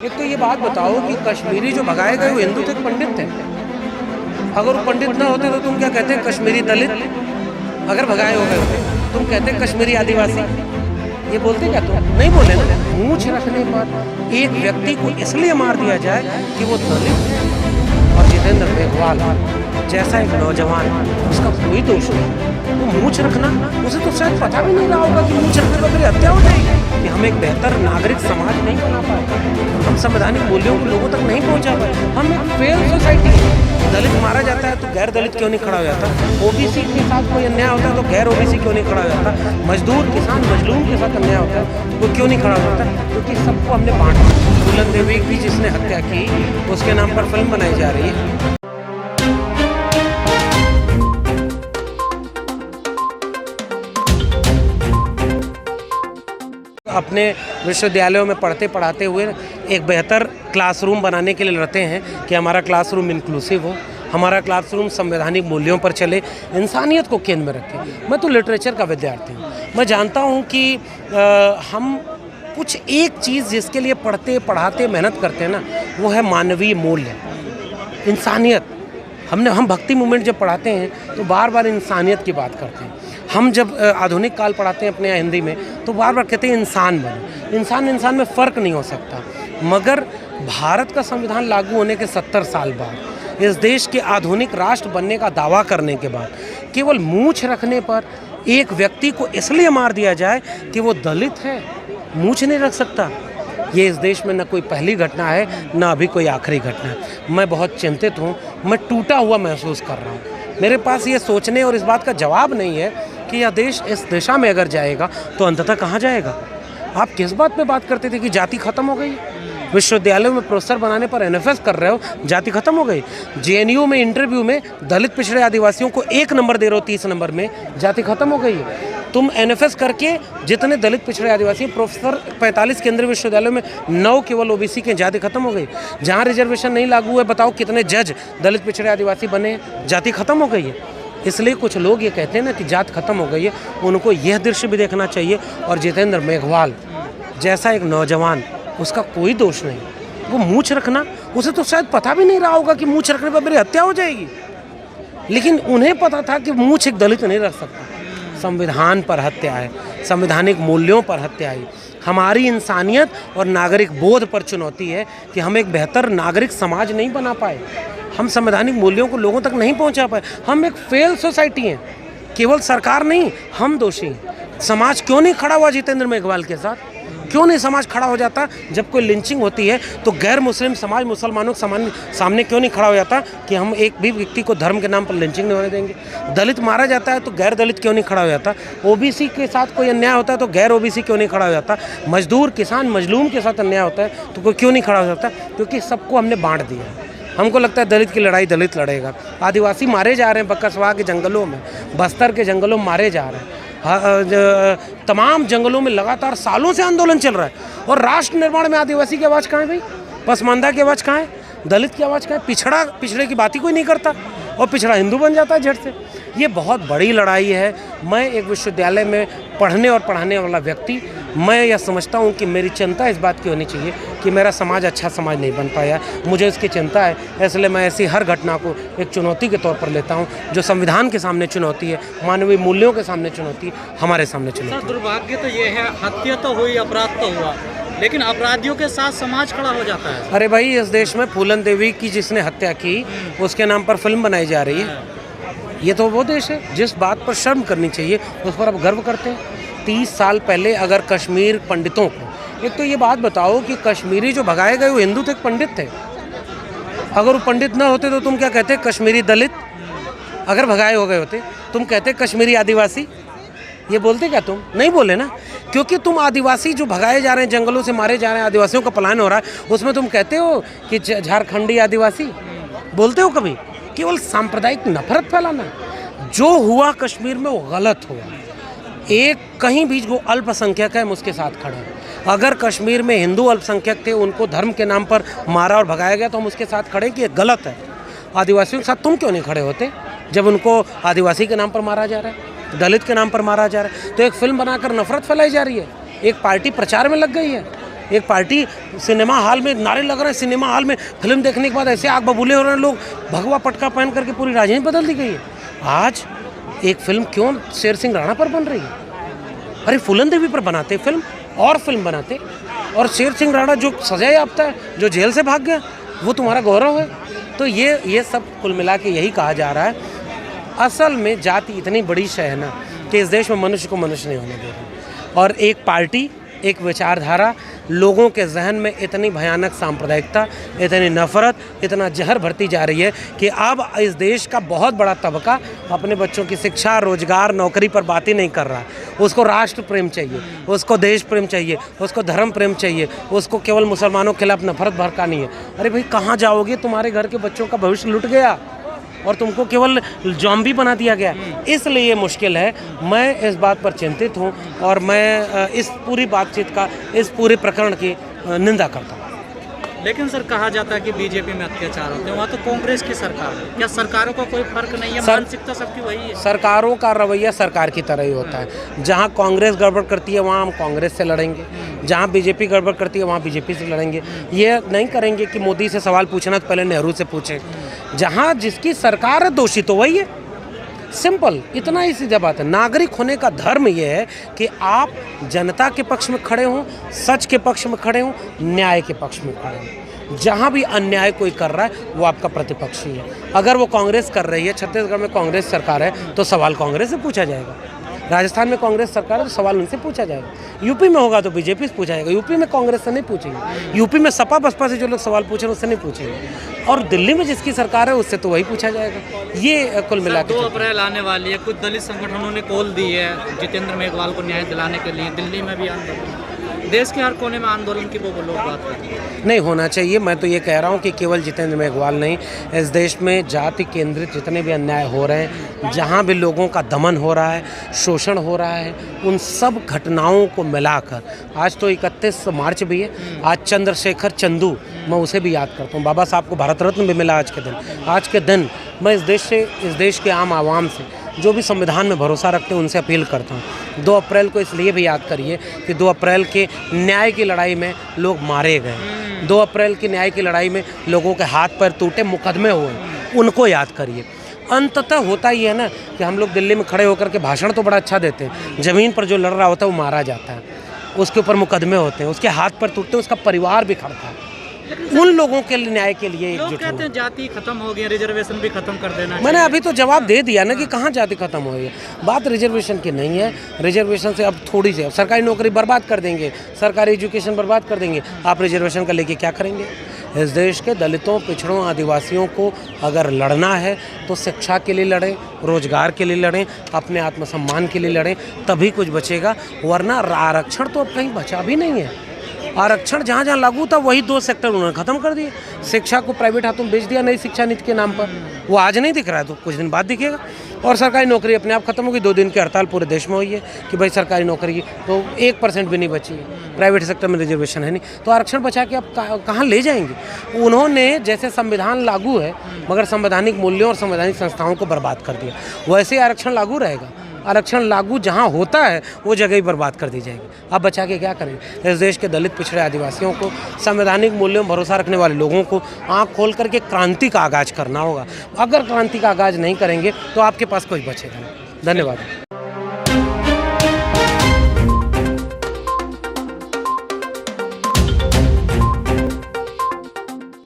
एक तो ये बात बताओ कि कश्मीरी जो भगाए गए वो हिंदू थे कि पंडित थे? अगर वो पंडित ना होते तो तुम क्या कहते कश्मीरी दलित? अगर भगाए हो गए होते तुम कहते कश्मीरी आदिवासी? ये बोलते क्या तुम? नहीं बोले ना। मूंछ रखने पर एक व्यक्ति को इसलिए मार दिया जाए कि वो दलित है और जितेंद्र मेघवाल जैसा एक नौजवान, उसका कोई दोष नहीं। वो मूंछ रखना, उसे तो शायद पता भी नहीं रहा होगा कि मूंछ रखने पर मेरी हत्या हो जाएगी, कि हम एक बेहतर नागरिक समाज नहीं बना पाए, हम संवैधानिक मूल्यों को लोगों तक नहीं पहुंचा पाए, हम एक फेल सोसाइटी है। दलित मारा जाता है तो गैर दलित क्यों नहीं खड़ा हो जाता? ओबीसी के साथ कोई अन्याय होता है तो गैर ओबीसी क्यों नहीं खड़ा हो जाता? मजदूर किसान मजलूम के साथ अन्याय होता है तो क्यों नहीं खड़ा हो जाता? क्योंकि सबको हमने बांटा। फूलन देवी की जिसने हत्या की उसके नाम पर फिल्म बनाई जा रही है। अपने विश्वविद्यालयों में पढ़ते पढ़ाते हुए एक बेहतर क्लासरूम बनाने के लिए लड़ते हैं कि हमारा क्लासरूम इंक्लूसिव हो, हमारा क्लासरूम संवैधानिक मूल्यों पर चले, इंसानियत को केंद्र में रखें। मैं तो लिटरेचर का विद्यार्थी हूँ, मैं जानता हूँ कि हम कुछ एक चीज़ जिसके लिए पढ़ते पढ़ाते मेहनत करते हैं ना, वो है मानवीय मूल्य, इंसानियत। हम भक्ति मूवमेंट जब पढ़ाते हैं तो बार बार इंसानियत की बात करते हैं। हम जब आधुनिक काल पढ़ाते हैं अपने यहाँ हिंदी में तो बार बार कहते हैं इंसान बनो। इंसान में फ़र्क नहीं हो सकता। मगर भारत का संविधान लागू होने के 70 साल बाद, इस देश के आधुनिक राष्ट्र बनने का दावा करने के बाद, केवल मूंछ रखने पर एक व्यक्ति को इसलिए मार दिया जाए कि वो दलित है, मूंछ नहीं रख सकता। ये इस देश में न कोई पहली घटना है, न अभी कोई आखिरी घटना है। मैं बहुत चिंतित हूँ, मैं टूटा हुआ महसूस कर रहा हूँ। मेरे पास ये सोचने और इस बात का जवाब नहीं है कि यह देश इस दिशा में अगर जाएगा तो अंततः कहाँ जाएगा। आप किस बात पे बात करते थे कि जाति खत्म हो गई? विश्वविद्यालयों में प्रोफेसर बनाने पर एनएफएस कर रहे हो, जाति खत्म हो गई। जेएनयू में इंटरव्यू में दलित पिछड़े आदिवासियों को 1 नंबर दे रहे हो, 30 नंबर में, जाति खत्म हो गई है। तुम एनएफएस करके जितने दलित पिछड़े आदिवासी प्रोफेसर 45 केंद्रीय विश्वविद्यालयों में 9 केवल ओबीसी के, जाति खत्म हो गई। जहाँ रिजर्वेशन नहीं लागू हुआ, बताओ कितने जज दलित पिछड़े आदिवासी बने, जाति खत्म हो गई है। इसलिए कुछ लोग ये कहते हैं ना कि जात खत्म हो गई है, उनको यह दृश्य भी देखना चाहिए। और जितेंद्र मेघवाल जैसा एक नौजवान, उसका कोई दोष नहीं। वो मूंछ रखना, उसे तो शायद पता भी नहीं रहा होगा कि मूंछ रखने पर मेरी हत्या हो जाएगी, लेकिन उन्हें पता था कि मूंछ एक दलित नहीं रख सकता। संविधान पर हत्या है, संवैधानिक मूल्यों पर हत्या है। हमारी इंसानियत और नागरिक बोध पर चुनौती है कि हम एक बेहतर नागरिक समाज नहीं बना पाए, हम संवैधानिक मूल्यों को लोगों तक नहीं पहुंचा पाए। हम एक फेल सोसाइटी हैं। केवल सरकार नहीं, हम दोषी हैं। समाज क्यों नहीं खड़ा हुआ जितेंद्र मेघवाल के साथ? क्यों नहीं समाज खड़ा हो जाता? जब कोई लिंचिंग होती है तो गैर मुस्लिम समाज मुसलमानों के सामने क्यों नहीं खड़ा हो जाता कि हम एक भी व्यक्ति को धर्म के नाम पर लिंचिंग नहीं होने देंगे? दलित मारा जाता है तो गैर दलित क्यों नहीं खड़ा हो जाता? ओबीसी के साथ कोई अन्याय होता है तो गैर ओबीसी क्यों नहीं खड़ा हो जाता? मजदूर किसान मजलूम के साथ अन्याय होता है तो कोई क्यों नहीं खड़ा हो जाता? क्योंकि सबको हमने बांट दिया। हमको लगता है दलित की लड़ाई दलित लड़ेगा। आदिवासी मारे जा रहे हैं बकसवा के जंगलों में, बस्तर के जंगलों में मारे जा रहे हैं। तमाम जंगलों में लगातार सालों से आंदोलन चल रहा है। और राष्ट्र निर्माण में आदिवासी की आवाज़ कहाँ है भाई? पसमानदा की आवाज़ कहाँ है? दलित की आवाज़ कहाँ है? पिछड़े की बात ही कोई नहीं करता और पिछड़ा हिंदू बन जाता है झट से। ये बहुत बड़ी लड़ाई है। मैं एक विश्वविद्यालय में पढ़ने और पढ़ाने वाला व्यक्ति, मैं यह समझता हूँ कि मेरी चिंता इस बात की होनी चाहिए कि मेरा समाज अच्छा समाज नहीं बन पाया, मुझे इसकी चिंता है। इसलिए मैं ऐसी हर घटना को एक चुनौती के तौर पर लेता हूँ, जो संविधान के सामने चुनौती है, मानवीय मूल्यों के सामने चुनौती है, हमारे सामने चुनौती है। दुर्भाग्य तो ये है, हत्या तो हुई, अपराध तो हुआ, लेकिन अपराधियों के साथ समाज खड़ा हो जाता है। अरे भाई, इस देश में फूलन देवी की जिसने हत्या की उसके नाम पर फिल्म बनाई जा रही है। ये तो वो देश है जिस बात पर शर्म करनी चाहिए उस पर अब गर्व करते हैं। 30 साल पहले अगर कश्मीर पंडितों को, एक तो ये बात बताओ कि कश्मीरी जो भगाए गए वो हिंदू थे कि पंडित थे? अगर वो पंडित ना होते तो तुम क्या कहते कश्मीरी दलित? अगर भगाए हो गए होते तुम कहते कश्मीरी आदिवासी? ये बोलते क्या तुम? नहीं बोले ना। क्योंकि तुम आदिवासी जो भगाए जा रहे हैं, जंगलों से मारे जा रहे हैं, आदिवासियों का पलायन हो रहा है, उसमें तुम कहते हो कि झारखंडी आदिवासी? बोलते हो कभी? केवल सांप्रदायिक नफरत फैलाना। जो हुआ कश्मीर में वो गलत हुआ। एक कहीं भी जो अल्पसंख्यक है हम उसके साथ खड़े हैं। अगर कश्मीर में हिंदू अल्पसंख्यक थे, उनको धर्म के नाम पर मारा और भगाया गया, तो हम उसके साथ खड़े कि ये गलत है। आदिवासियों के साथ तुम क्यों नहीं खड़े होते जब उनको आदिवासी के नाम पर मारा जा रहा है, दलित के नाम पर मारा जा रहा है? तो एक फिल्म बनाकर नफरत फैलाई जा रही है, एक पार्टी प्रचार में लग गई है। एक पार्टी सिनेमा हॉल में नारे लग रहे हैं, सिनेमा हॉल में फिल्म देखने के बाद ऐसे आग बबूले हो रहे हैं लोग, भगवा पटका पहन करके पूरी राजनीति बदल दी गई है। आज एक फिल्म क्यों शेर सिंह राणा पर बन रही है? अरे फूलन देवी पर बनाते फिल्म और फिल्म बनाते, और शेर सिंह राणा जो सजा याफ्ता है, जो जेल से भाग गया, वो तुम्हारा गौरव है। तो ये सब कुल मिला के यही कहा जा रहा है, असल में जाति इतनी बड़ी शय है ना कि इस देश में मनुष्य को मनुष्य नहीं होने दे रहा। और एक पार्टी, एक विचारधारा लोगों के जहन में इतनी भयानक सांप्रदायिकता, इतनी नफरत, इतना जहर भरती जा रही है कि अब इस देश का बहुत बड़ा तबका अपने बच्चों की शिक्षा, रोजगार, नौकरी पर बात ही नहीं कर रहा है। उसको राष्ट्र प्रेम चाहिए, उसको देश प्रेम चाहिए, उसको धर्म प्रेम चाहिए, उसको केवल मुसलमानों के खिलाफ नफरत भड़कानी है। अरे भाई कहाँ जाओगे? तुम्हारे घर के बच्चों का भविष्य लुट गया और तुमको केवल जॉम्बी बना दिया गया। इसलिए ये मुश्किल है। मैं इस बात पर चिंतित हूँ और मैं इस पूरी बातचीत का, इस पूरे प्रकरण की निंदा करता हूँ। लेकिन सर कहा जाता है कि बीजेपी में अत्याचार होते हैं, वहाँ तो कांग्रेस की सरकार है, क्या सरकारों का कोई फर्क नहीं है? मानसिकता सबकी वही है। सरकारों का रवैया सरकार की तरह ही होता है। जहाँ कांग्रेस गड़बड़ करती है वहाँ हम कांग्रेस से लड़ेंगे, जहाँ बीजेपी गड़बड़ करती है वहाँ बीजेपी से लड़ेंगे। ये नहीं करेंगे कि मोदी से सवाल पूछना तो पहले नेहरू से पूछें। जहाँ जिसकी सरकार है दोषी तो वही है, सिंपल, इतना ही सीधा बात है। नागरिक होने का धर्म यह है कि आप जनता के पक्ष में खड़े हों, सच के पक्ष में खड़े हों, न्याय के पक्ष में खड़े हों। जहाँ भी अन्याय कोई कर रहा है वो आपका प्रतिपक्षी है। अगर वो कांग्रेस कर रही है, छत्तीसगढ़ में कांग्रेस सरकार है, तो सवाल कांग्रेस से पूछा जाएगा। राजस्थान में कांग्रेस सरकार है तो सवाल उनसे पूछा जाएगा। यूपी में होगा तो बीजेपी से पूछा जाएगा। यूपी में कांग्रेस से नहीं पूछेंगे, यूपी में सपा बसपा से जो लोग सवाल पूछ रहे हैं उससे नहीं पूछेंगे, और दिल्ली में जिसकी सरकार है उससे तो वही पूछा जाएगा। ये कुल मिला के 2 अप्रैल आने वाली है, कुछ दलित संगठनों ने कॉल दी है जितेंद्र मेघवाल को न्याय दिलाने के लिए। दिल्ली में भी आंदोलन, देश के हर कोने में आंदोलन की वो लोग बात कर रहे हैं। नहीं होना चाहिए। मैं तो ये कह रहा हूँ कि केवल जितेंद्र मेघवाल नहीं, इस देश में जाति केंद्रित जितने भी अन्याय हो रहे हैं, जहाँ भी लोगों का दमन हो रहा है, शोषण हो रहा है, उन सब घटनाओं को मिलाकर, आज तो 31 मार्च भी है, आज चंद्रशेखर चंदू, मैं उसे भी याद करता हूँ। बाबा साहब को भारत रत्न भी मिला आज के दिन। आज के दिन मैं इस देश के आम आवाम से, जो भी संविधान में भरोसा रखते हैं, उनसे अपील करता हूँ 2 अप्रैल को इसलिए भी याद करिए कि 2 अप्रैल के न्याय की लड़ाई में लोग मारे गए। 2 अप्रैल की न्याय की लड़ाई में लोगों के हाथ पैर टूटे, मुकदमे हुए, उनको याद करिए। अंततः होता ही है ना कि हम लोग दिल्ली में खड़े होकर के भाषण तो बड़ा अच्छा देते हैं, ज़मीन पर जो लड़ रहा होता है वो मारा जाता है, उसके ऊपर मुकदमे होते हैं, उसके हाथ पैर टूटते हैं, उसका परिवार भी खड़ता है। उन लोगों के न्याय के लिए लोग कहते हैं जाति खत्म हो गई, रिजर्वेशन भी खत्म कर देना। मैंने अभी तो जवाब दे दिया ना कि कहाँ जाति खत्म हो गई। बात रिजर्वेशन की नहीं है। रिजर्वेशन से अब थोड़ी सी सरकारी नौकरी बर्बाद कर देंगे, सरकारी एजुकेशन बर्बाद कर देंगे। आप रिजर्वेशन का लेके क्या करेंगे? इस देश के दलितों, पिछड़ों, आदिवासियों को अगर लड़ना है तो शिक्षा के लिए लड़ें, रोजगार के लिए लड़ें, अपने आत्मसम्मान के लिए लड़ें, तभी कुछ बचेगा। वरना आरक्षण तो अब कहीं बचा भी नहीं है। आरक्षण जहाँ जहाँ लागू था वही 2 सेक्टर उन्होंने खत्म कर दिए। शिक्षा को प्राइवेट हाथों में बेच दिया नई शिक्षा नीति के नाम पर। वो आज नहीं दिख रहा है तो कुछ दिन बाद दिखेगा। और सरकारी नौकरी अपने आप खत्म होगी। 2 दिन की हड़ताल पूरे देश में हुई है कि भाई सरकारी नौकरी की तो 1% भी नहीं बची है, प्राइवेट सेक्टर में रिजर्वेशन है नहीं, तो आरक्षण बचा के अब कहाँ ले जाएंगे? उन्होंने जैसे संविधान लागू है मगर संवैधानिक मूल्यों और संवैधानिक संस्थाओं को बर्बाद कर दिया, वैसे ही आरक्षण लागू रहेगा। आरक्षण लागू जहां होता है वो जगह ही बर्बाद कर दी जाएगी। अब बचा के क्या करेंगे? इस देश के दलित, पिछड़े, आदिवासियों को, संवैधानिक मूल्यों में भरोसा रखने वाले लोगों को आंख खोल करके क्रांति का आगाज करना होगा। अगर क्रांति का आगाज नहीं करेंगे तो आपके पास कोई बचेगा नहीं। धन्यवाद।